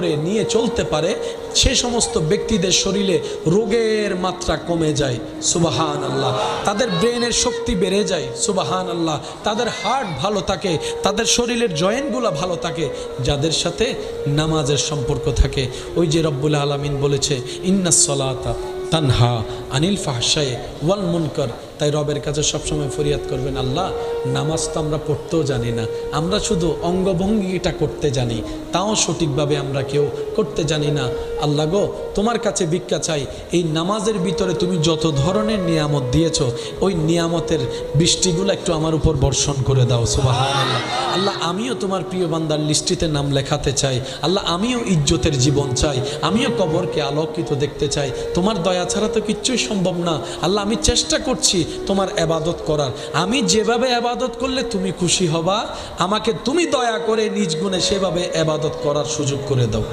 করে নিয়ে চলতে পারে সে সমস্ত ব্যক্তিদের শরীরে রোগের মাত্রা কমে যায় সুবহানাল্লাহ। তাদের ব্রেনের শক্তি বেড়ে যায় সুবহানাল্লাহ। তাদের হার্ট ভালো থাকে, তাদের শরীরের জয়েন্টগুলো ভালো থাকে যাদের সাথে নামাজের সম্পর্ক থাকে। ওই যে রব্বুল আলামিন বলেছে ইন্নাস সালাতা তানহা আনিল ফাহশাই ওয়াল মুনকার। তাই রবের কাছে সবসময় ফরিয়াদ করবেন, আল্লাহ নামাজ তো আমরা পড়তেও জানি না, আমরা শুধু অঙ্গভঙ্গিটা করতে জানি, তাও সঠিকভাবে আমরা কেউ করতে জানি না। আল্লাহ গো, তোমার কাছে ভিক্ষা চাই, এই নামাজের ভিতরে তুমি যত ধরনের নিয়ামত দিয়েছ ওই নিয়ামতের বৃষ্টিগুলো একটু আমার উপর বর্ষণ করে দাও সুবহানাল্লাহ। আল্লাহ আমিও তোমার প্রিয় বান্দার লিস্টিতে নাম লেখাতে চাই। আল্লাহ আমিও ইজ্জতের জীবন চাই, আমিও কবরকে আলোকিত দেখতে চাই। তোমার দয়া ছাড়া তো কিচ্ছুই সম্ভব না। আল্লাহ আমি চেষ্টা করছি তোমার ইবাদত করার, আমি যেভাবে ইবাদত করলে তুমি খুশি হবা আমাকে তুমি দয়া করে নিজ গুণে সেভাবে ইবাদত করার সুযোগ করে দাও।